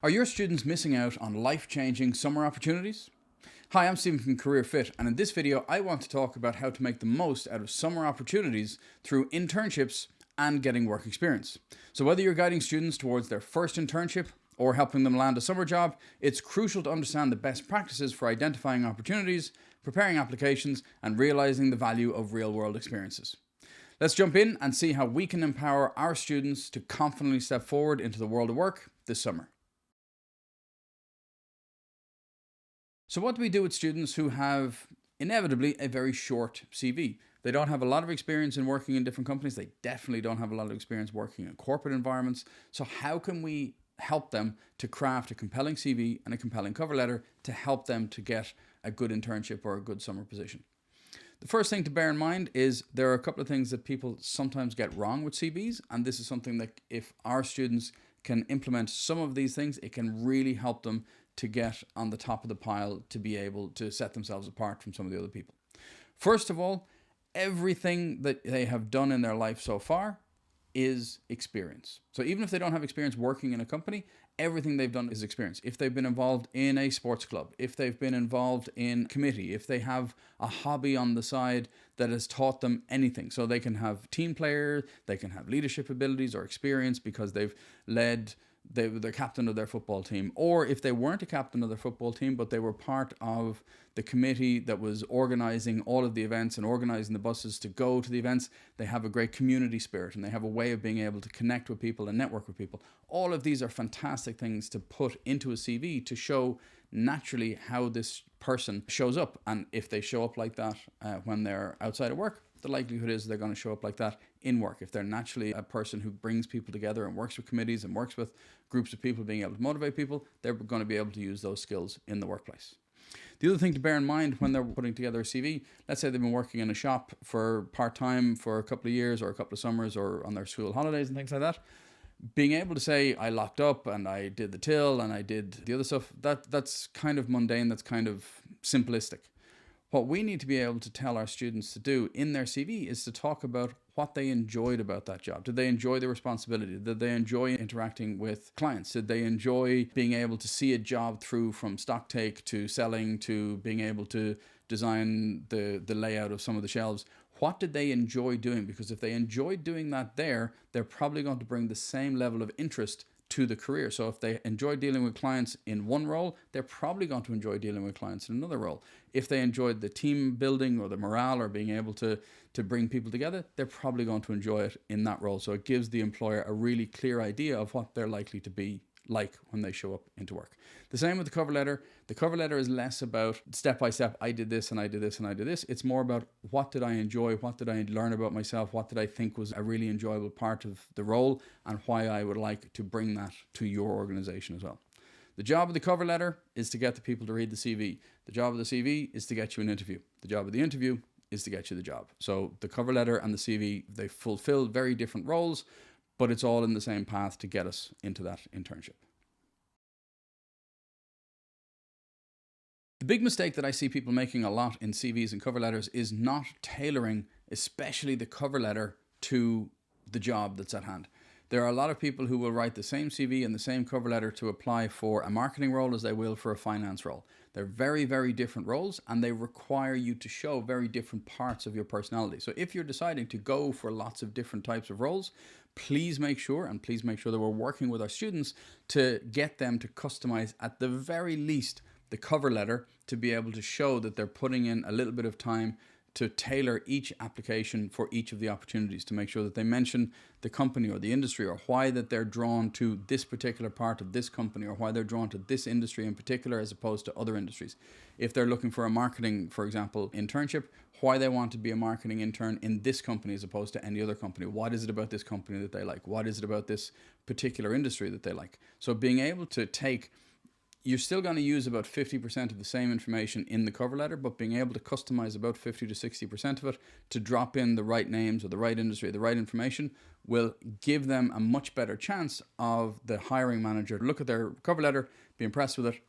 Are your students missing out on life-changing summer opportunities? Hi, I'm Stephen from Career Fit, and in this video I want to talk about how to make the most out of summer opportunities through internships and getting work experience. So whether you're guiding students towards their first internship or helping them land a summer job, it's crucial to understand the best practices for identifying opportunities, preparing applications, and realizing the value of real-world experiences. Let's jump in and see how we can empower our students to confidently step forward into the world of work this summer. So what do we do with students who have inevitably a very short CV? They don't have a lot of experience in working in different companies. They definitely don't have a lot of experience working in corporate environments. So how can we help them to craft a compelling CV and a compelling cover letter to help them to get a good internship or a good summer position? The first thing to bear in mind is there are a couple of things that people sometimes get wrong with CVs, and this is something that if our students can implement some of these things, it can really help them to get on the top of the pile to be able to set themselves apart from some of the other people. First of all, everything that they have done in their life so far is experience. So even if they don't have experience working in a company, everything they've done is experience. If they've been involved in a sports club, if they've been involved in committee, if they have a hobby on the side that has taught them anything. So they can have team players, they can have leadership abilities or experience because they've led the captain of their football team, or if they weren't a captain of their football team but they were part of the committee that was organizing all of the events and organizing the buses to go to the events, they have a great community spirit and they have a way of being able to connect with people and network with people. All of these are fantastic things to put into a CV to show naturally how this person shows up, and if they show up like that when they're outside of work, the likelihood is they're going to show up like that in work. If they're naturally a person who brings people together and works with committees and works with groups of people being able to motivate people, they're going to be able to use those skills in the workplace. The other thing to bear in mind when they're putting together a CV, let's say they've been working in a shop for part-time for a couple of years or a couple of summers or on their school holidays and things like that, being able to say I locked up and I did the till and I did the other stuff, that's kind of mundane, that's kind of simplistic. What we need to be able to tell our students to do in their CV is to talk about what they enjoyed about that job. Did they enjoy the responsibility? Did they enjoy interacting with clients? Did they enjoy being able to see a job through from stock take to selling to being able to design the layout of some of the shelves? What did they enjoy doing? Because if they enjoyed doing that there, they're probably going to bring the same level of interest to the career. So if they enjoy dealing with clients in one role, they're probably going to enjoy dealing with clients in another role. If they enjoyed the team building or the morale or being able to bring people together, they're probably going to enjoy it in that role. So it gives the employer a really clear idea of what they're likely to be like when they show up into work. The same with the cover letter. The cover letter is less about step by step, I did this and I did this and I did this. It's more about what did I enjoy, what did I learn about myself, what did I think was a really enjoyable part of the role, and why I would like to bring that to your organization as well. The job of the cover letter is to get the people to read the CV. The job of the CV is to get you an interview. The job of the interview is to get you the job. So the cover letter and the CV, they fulfill very different roles, but it's all in the same path to get us into that internship. The big mistake that I see people making a lot in CVs and cover letters is not tailoring, especially the cover letter, to the job that's at hand. There are a lot of people who will write the same CV and the same cover letter to apply for a marketing role as they will for a finance role. They're very, very different roles and they require you to show very different parts of your personality. So if you're deciding to go for lots of different types of roles, please make sure that we're working with our students to get them to customize at the very least the cover letter to be able to show that they're putting in a little bit of time to tailor each application for each of the opportunities, to make sure that they mention the company or the industry or why that they're drawn to this particular part of this company or why they're drawn to this industry in particular as opposed to other industries. If they're looking for a marketing, for example, internship, why they want to be a marketing intern in this company as opposed to any other company. What is it about this company that they like? What is it about this particular industry that they like? So being able to take, you're still going to use about 50% of the same information in the cover letter, but being able to customize about 50 to 60% of it to drop in the right names or the right industry, the right information will give them a much better chance of the hiring manager to look at their cover letter, be impressed with it,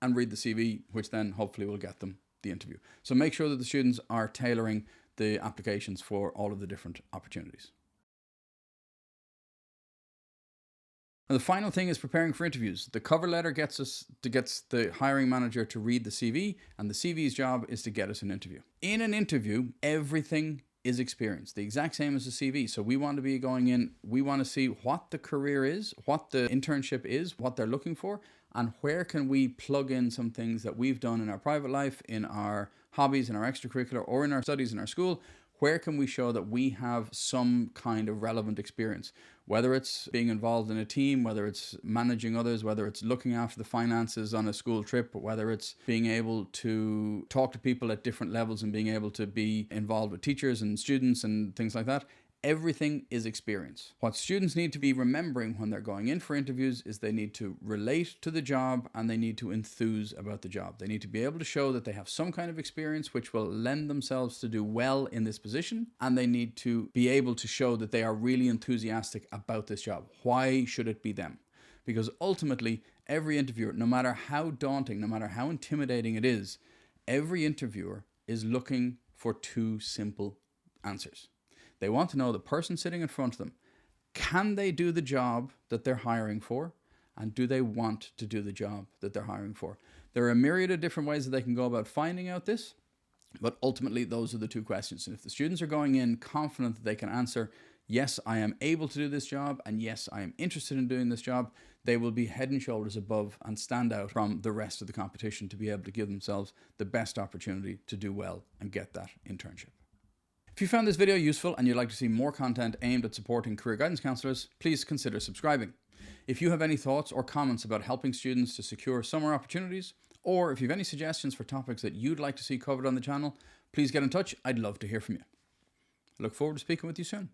and read the CV, which then hopefully will get them the interview. So make sure that the students are tailoring the applications for all of the different opportunities. And the final thing is preparing for interviews. The cover letter gets the hiring manager to read the CV, and the CV's job is to get us an interview. In an interview, everything is experience, the exact same as the CV. So we want to be going in, we want to see what the career is, what the internship is, what they're looking for, and where can we plug in some things that we've done in our private life, in our hobbies, in our extracurricular, or in our studies in our school. Where can we show that we have some kind of relevant experience? Whether it's being involved in a team, whether it's managing others, whether it's looking after the finances on a school trip, whether it's being able to talk to people at different levels and being able to be involved with teachers and students and things like that. Everything is experience. What students need to be remembering when they're going in for interviews is they need to relate to the job and they need to enthuse about the job. They need to be able to show that they have some kind of experience which will lend themselves to do well in this position, and they need to be able to show that they are really enthusiastic about this job. Why should it be them? Because ultimately, every interviewer, no matter how daunting, no matter how intimidating it is, every interviewer is looking for two simple answers. They want to know the person sitting in front of them, can they do the job that they're hiring for? And do they want to do the job that they're hiring for? There are a myriad of different ways that they can go about finding out this, but ultimately those are the two questions. And if the students are going in confident that they can answer, yes, I am able to do this job, and yes, I am interested in doing this job, they will be head and shoulders above and stand out from the rest of the competition to be able to give themselves the best opportunity to do well and get that internship. If you found this video useful and you'd like to see more content aimed at supporting career guidance counsellors, please consider subscribing. If you have any thoughts or comments about helping students to secure summer opportunities, or if you have any suggestions for topics that you'd like to see covered on the channel, please get in touch. I'd love to hear from you. I look forward to speaking with you soon.